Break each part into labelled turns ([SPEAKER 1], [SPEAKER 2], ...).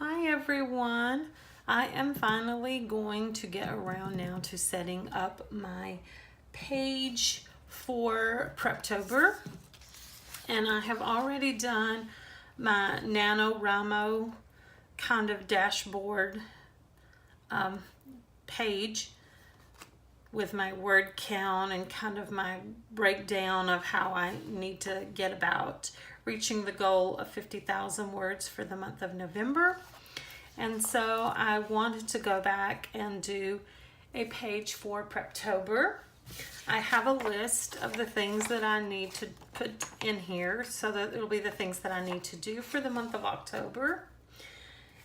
[SPEAKER 1] Hi everyone. I am finally going to get around now to setting up my page for Preptober. And I have already done my NaNoWriMo kind of dashboard page with my word count and kind of my breakdown of how I need to get about reaching the goal of 50,000 words for the month of November. And so I wanted to go back and do a page for Preptober. I have a list of the things that I need to put in here so that it'll be the things that I need to do for the month of October.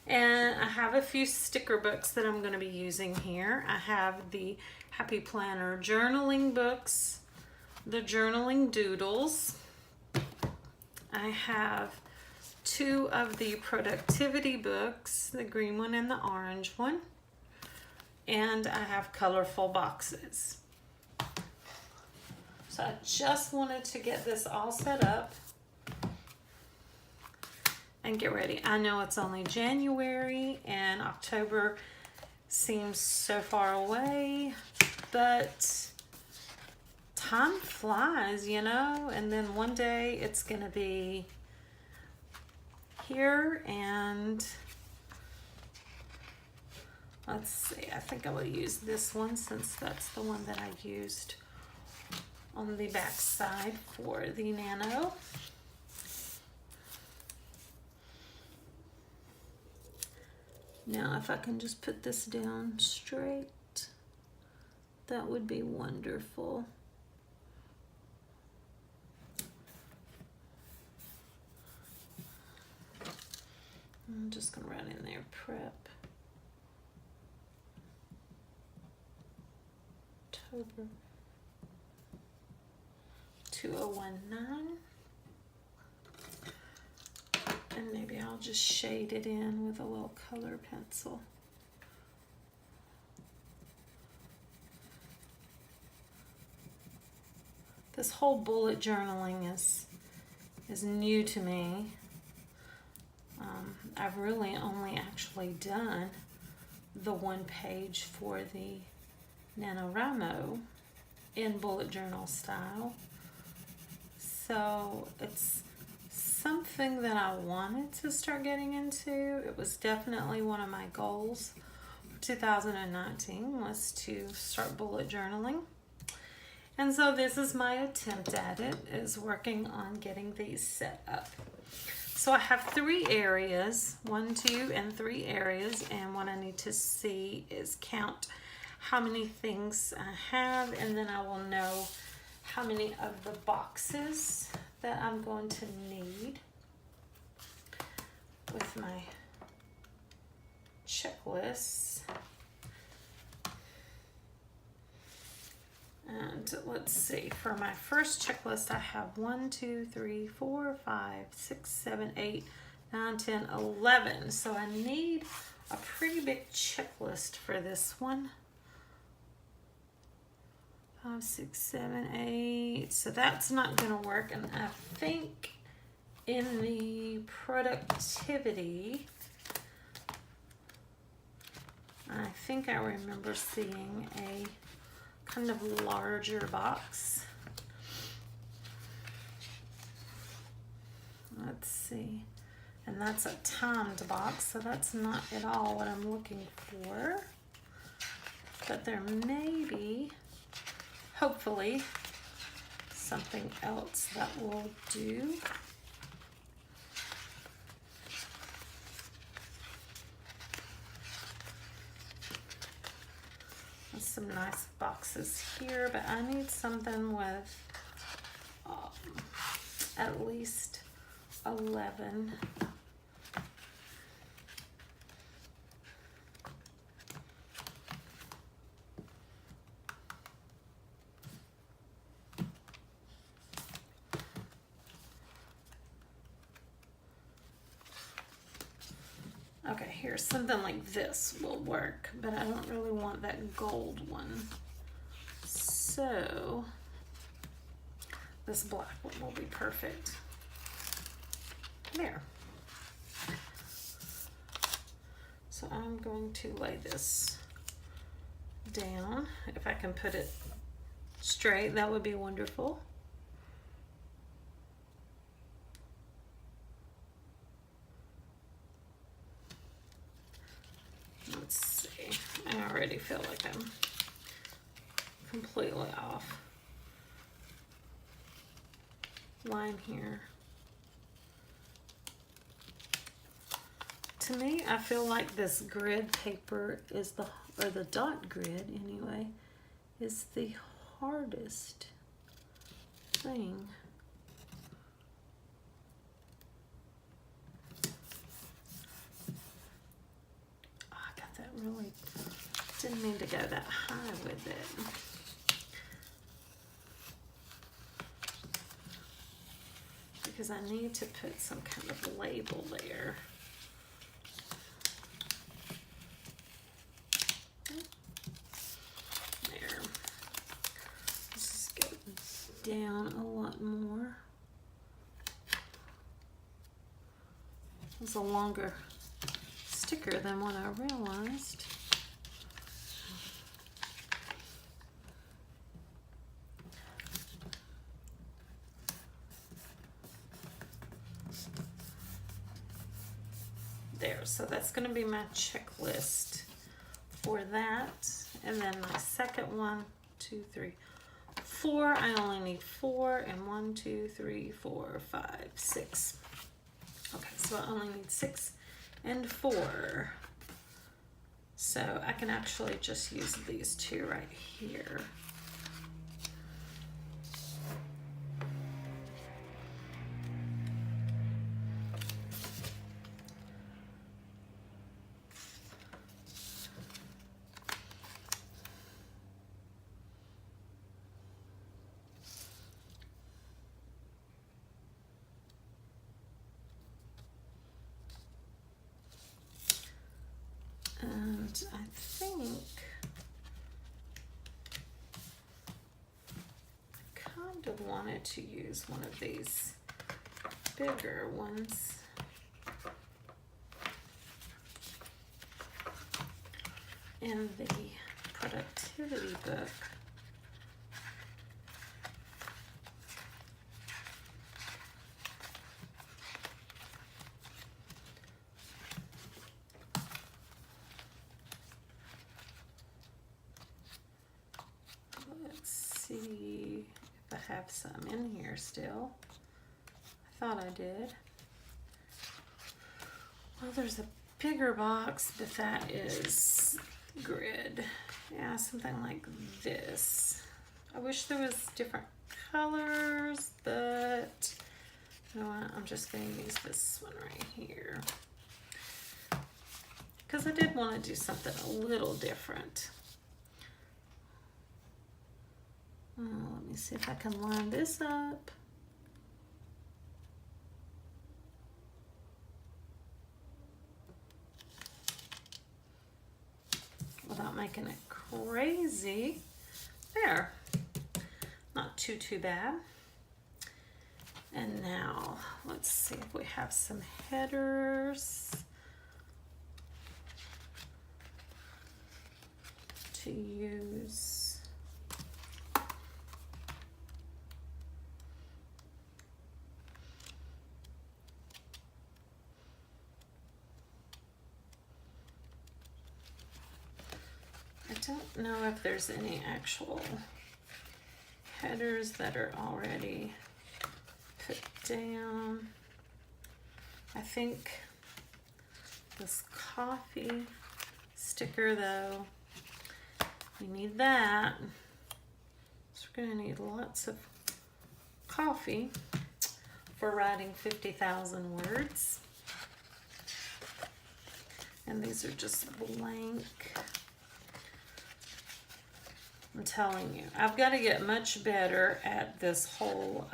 [SPEAKER 1] And I have a few sticker books that I'm going to be using here. I have the Happy Planner journaling books, the journaling doodles. I have two of the productivity books, the green one and the orange one. And I have colorful boxes. So I just wanted to get this all set up and get ready. I know it's only January and October seems so far away, but time flies, you know, and then one day it's gonna be here. And let's see, I think I will use this one since that's the one that I used on the back side for the Nano. Now if I can just put this down straight, that would be wonderful. I'm just gonna write in there Prep October 2019. And maybe I'll just shade it in with a little color pencil. This whole bullet journaling is new to me. I've really only actually done the one page for the NaNoWriMo in bullet journal style. So it's something that I wanted to start getting into. It was definitely one of my goals for 2019 was to start bullet journaling. And so this is my attempt at it, is working on getting these set up. So I have 3 areas, 1, 2, and 3 areas, and what I need to see is count how many things I have, and then I will know how many of the boxes that I'm going to need with my checklists. And let's see, for my first checklist, I have 1, 2, 3, 4, 5, 6, 7, 8, 9, 10, 11. So I need a pretty big checklist for this one. 5, 6, 7, 8. So that's not going to work. And I think in the productivity, I think I remember seeing a kind of larger box. Let's see. And that's a timed box, so that's not at all what I'm looking for. But there may be, hopefully, something else that will do. Some nice boxes here, but I need something with at least 11. Okay, here's something like this will work, but I don't really want that gold one. So this black one will be perfect. There. I'm going to lay this down. If I can put it straight, that would be wonderful. Let's see. I already feel like I'm completely off line here. To me, I feel like this grid paper is or the dot grid anyway, is the hardest thing. Oh, I got that really, didn't mean to go that high with it. Because I need to put some kind of label there. There. Let's just go down a lot more. It was a longer sticker than what I realized. There, so that's going to be my checklist for that. And then my second 1, 2, 3, 4. I only need 4, and 1, 2, 3, 4, 5, 6. Okay, so I only need 6 and 4. So I can actually just use these two right here. And I think I kind of wanted to use one of these bigger ones. In the productivity book. Let's see if I have some in here still. I thought I did. Well, there's a bigger box, but that is grid. Yeah, something like this. I wish there was different colors, but you know what? I'm just going to use this one right here. Because I did want to do something a little different. Let me see if I can line this up. Without making it crazy. There. Not too bad. And now, let's see if we have some headers to use. I don't know if there's any actual headers that are already put down. I think this coffee sticker though, we need that. So we're gonna need lots of coffee for writing 50,000 words. And these are just blank. I'm telling you, I've got to get much better at this whole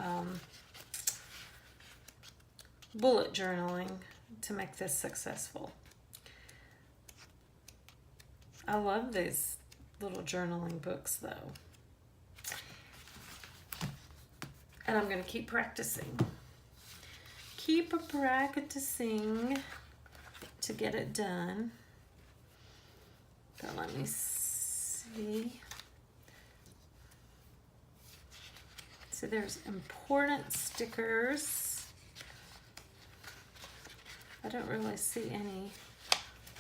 [SPEAKER 1] bullet journaling to make this successful. I love these little journaling books though. And I'm going to keep practicing. Keep practicing to get it done. So let me see. So there's important stickers. I don't really see any.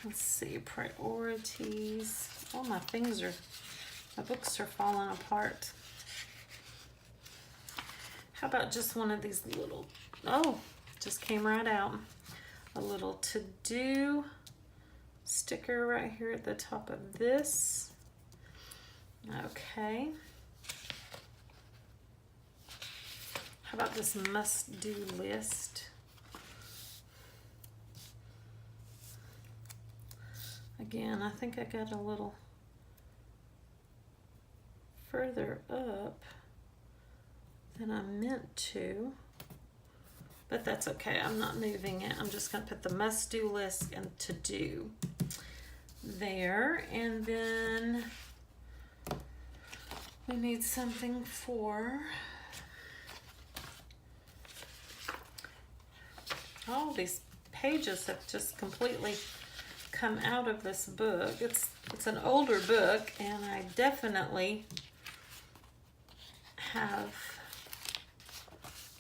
[SPEAKER 1] Let's see, priorities. Oh, my books are falling apart. How about just one of these little, oh, just came right out. A little to-do sticker right here at the top of this. Okay. How about this must-do list? Again, I think I got a little further up than I meant to, but that's okay. I'm not moving it. I'm just going to put the must-do list and to-do there, and then we need something for, oh, these pages have just completely come out of this book. It's an older book, and I definitely have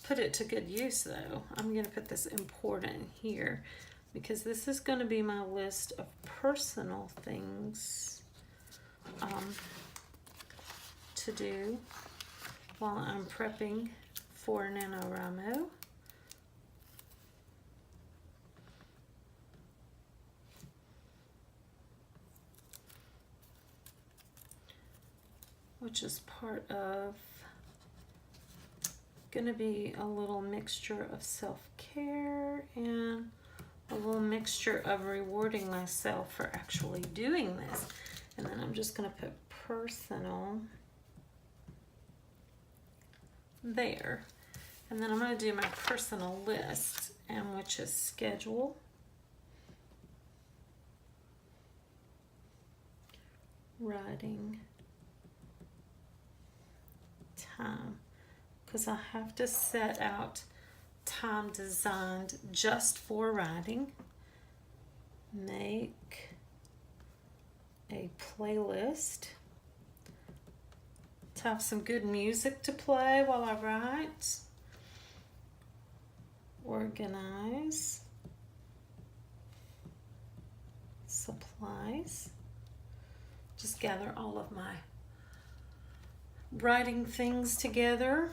[SPEAKER 1] put it to good use, though. I'm going to put this important here because this is going to be my list of personal things to do while I'm prepping for NaNoWriMo. Which is part of, going to be a little mixture of self-care and a little mixture of rewarding myself for actually doing this. And then I'm just going to put personal there. And then I'm going to do my personal list, and which is schedule, writing, time, because I have to set out time designed just for writing. Make a playlist to have some good music to play while I write. Organize supplies. Just gather all of my writing things together.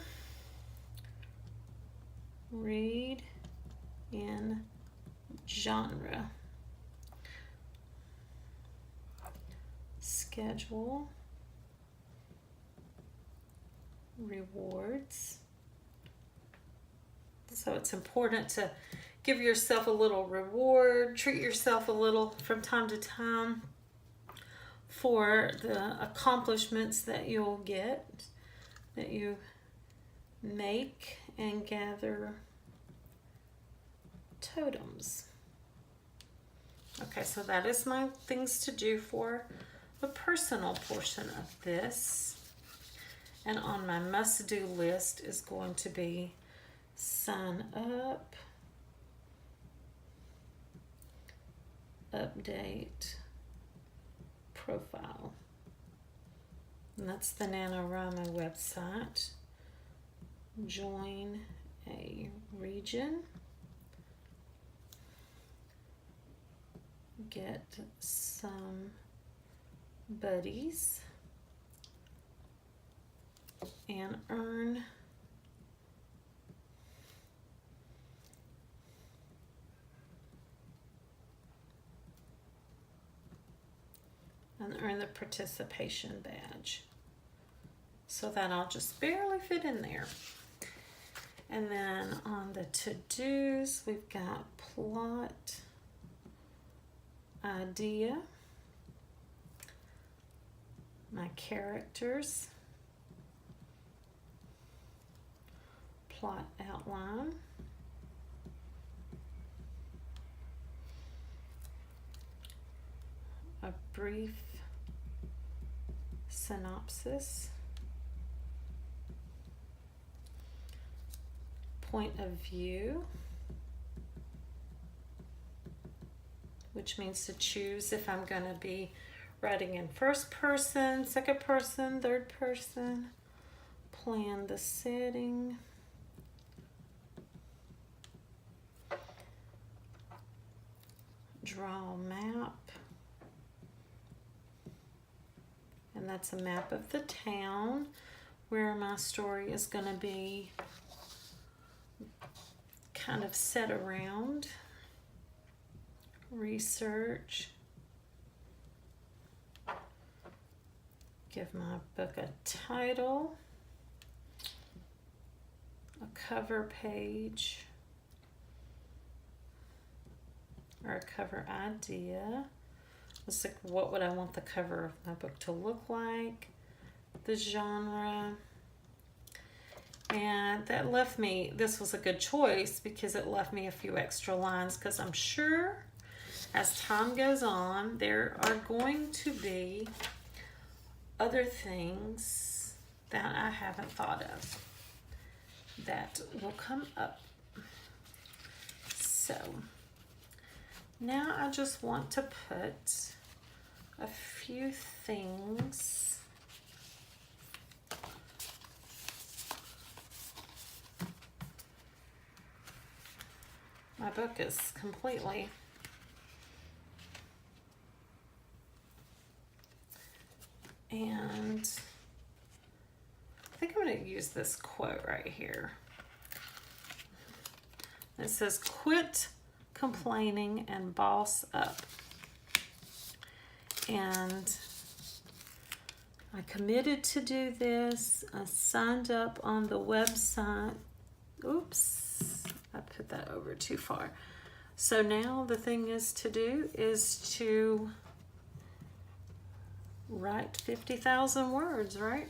[SPEAKER 1] Read in genre. Schedule. Rewards. So it's important to give yourself a little reward, treat yourself a little from time to time for the accomplishments that you'll get, that you make and gather totems. Okay, so that is my things to do for the personal portion of this. And on my must-do list is going to be sign up, update profile. And that's the NaNoWriMo website. Join a region. Get some buddies. And earn the participation badge. So that I'll just barely fit in there. And then on the to-dos, we've got plot, idea, my characters, plot outline, a brief synopsis, point of view, which means to choose if I'm going to be Writing in first person, second person, third person. Plan the setting. Draw a map. And that's a map of the town where my story is going to be kind of set around. Research. Give my book a title. A cover page. Or a cover idea. It's like, what would I want the cover of my book to look like? The genre. And that left me, this was a good choice because it left me a few extra lines, because I'm sure as time goes on, there are going to be other things that I haven't thought of that will come up. So now I just want to put a few things my book is completely and I think I'm going to use this quote right here. It says, "Quit complaining and boss up." And I committed to do this. I signed up on the website. Oops, I put that over too far. So now the thing is to do is to write 50,000 words, right?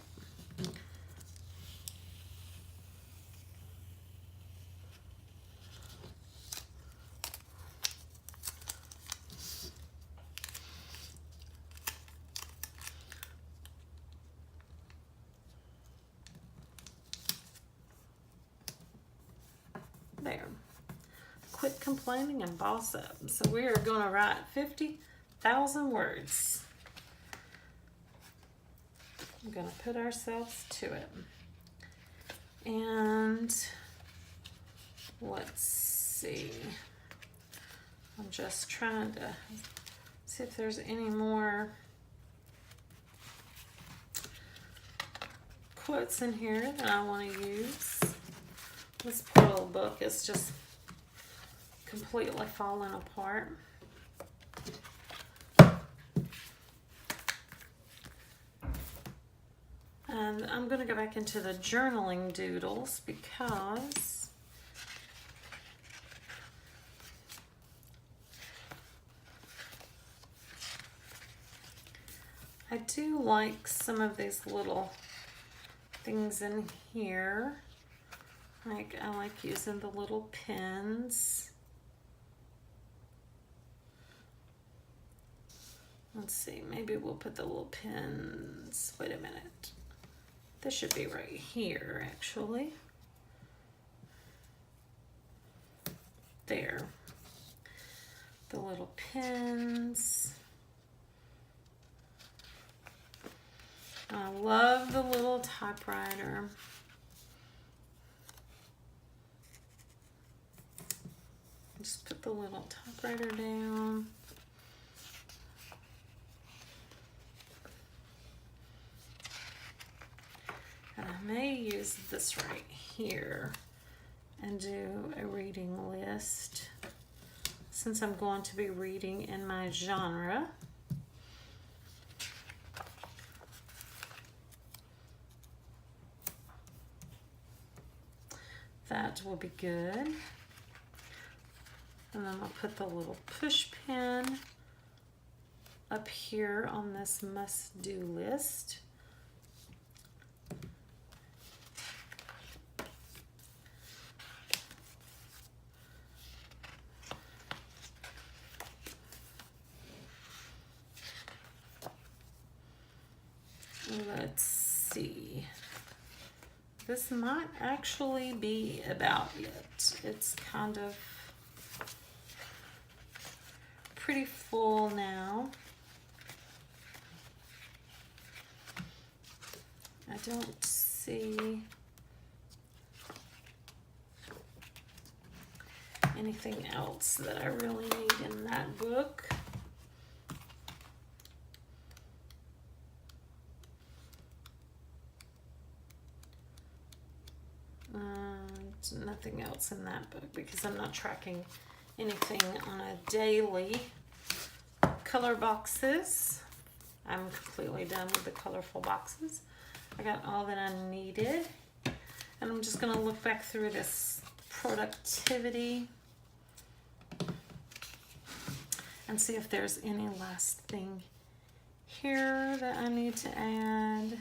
[SPEAKER 1] There. Quit complaining and boss up. So we are going to write 50,000 words. I'm going to put ourselves to it. And let's see. I'm just trying to see if there's any more quotes in here that I want to use. This poor little book is just completely falling apart. And I'm going to go back into the journaling doodles because I do like some of these little things in here. Like, I like using the little pins. Let's see, maybe we'll put the little pins. Wait a minute. This should be right here, actually. There. The little pins. I love the little typewriter. Just put the little typewriter down. And I may use this right here and do a reading list since I'm going to be reading in my genre. That will be good. And then I'll put the little push pin up here on this must-do list. Let's see. This might actually be about it. It's kind of pretty full now. I don't see anything else that I really need in that book. Nothing else in that book because I'm not tracking anything on a daily. Color boxes. I'm completely done with the colorful boxes. I got all that I needed. And I'm just going to look back through this productivity and see if there's any last thing here that I need to add.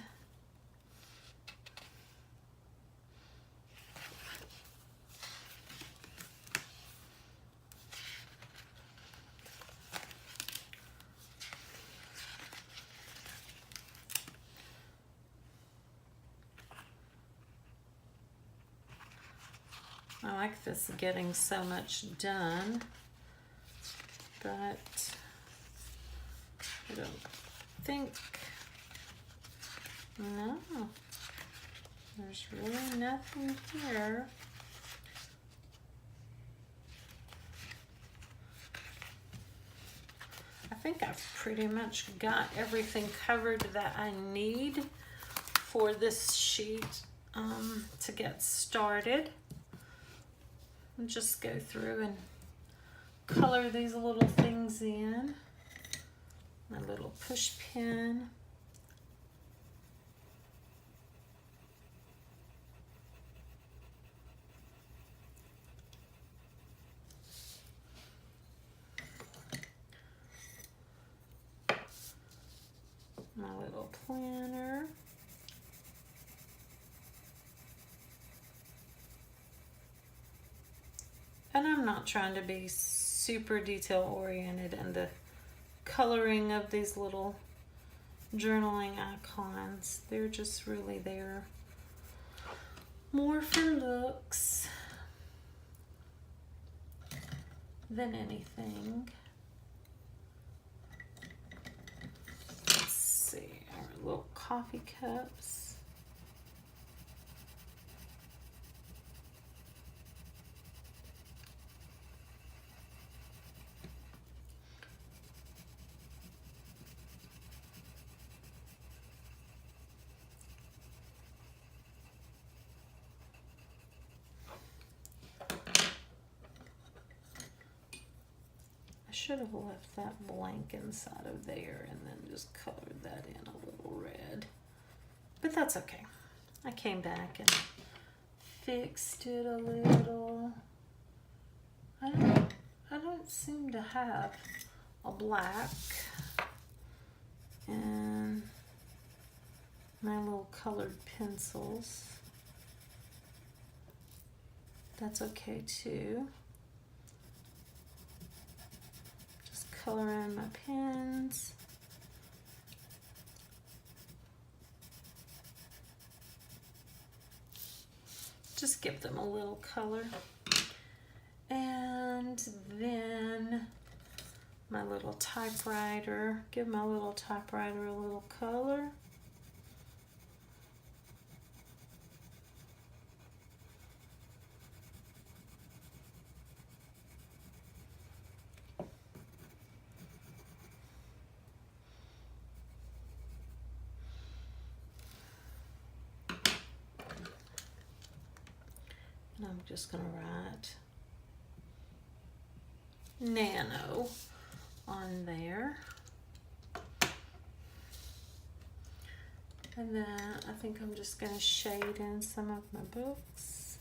[SPEAKER 1] I like this getting so much done, but I don't think, no, there's really nothing here. I think I've pretty much got everything covered that I need for this sheet to get started. Just go through and color these little things in. My little push pin. My little planner. And I'm not trying to be super detail oriented in the coloring of these little journaling icons. They're just really there more for looks than anything. Let's see, our little coffee cups. Should have left that blank inside of there and then just colored that in a little red, but that's okay. I came back and fixed it a little. I don't seem to have a black, and my little colored pencils, that's okay too. Color in my pens. Just give them a little color. And then my little typewriter. Give my little typewriter a little color. And I'm just going to write Nano on there. And then I think I'm just going to shade in some of my books.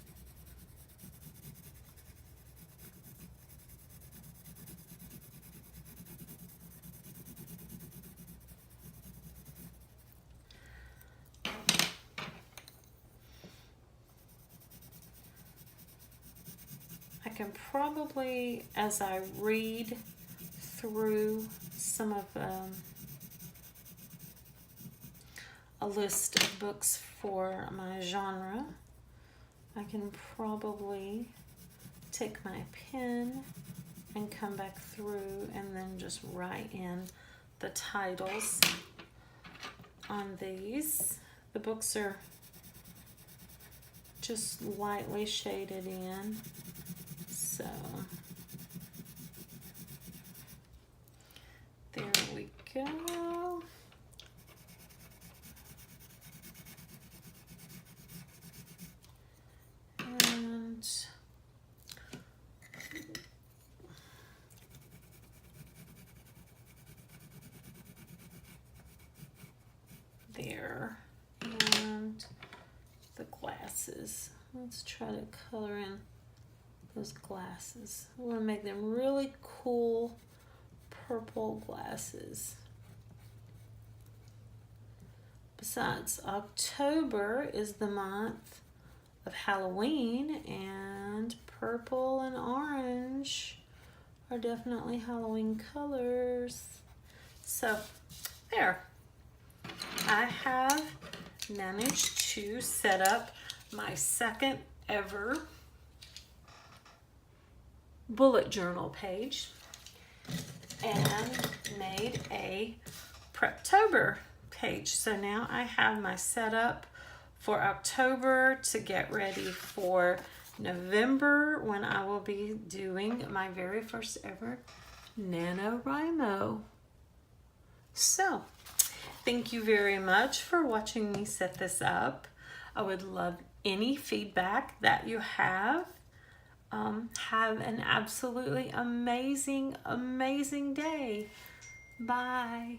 [SPEAKER 1] I can probably, as I read through some of a list of books for my genre, I can probably take my pen and come back through and then just write in the titles on these. The books are just lightly shaded in. So there we go. And there. And the glasses. Let's try to color in those glasses. I want to make them really cool purple glasses. Besides, October is the month of Halloween, and purple and orange are definitely Halloween colors. So there, I have managed to set up my second ever bullet journal page and made a Preptober page. So now I have my setup for October to get ready for November, when I will be doing my very first ever NaNoWriMo. So thank you very much for watching me set this up. I would love any feedback that you have. Have an absolutely amazing, amazing day. Bye.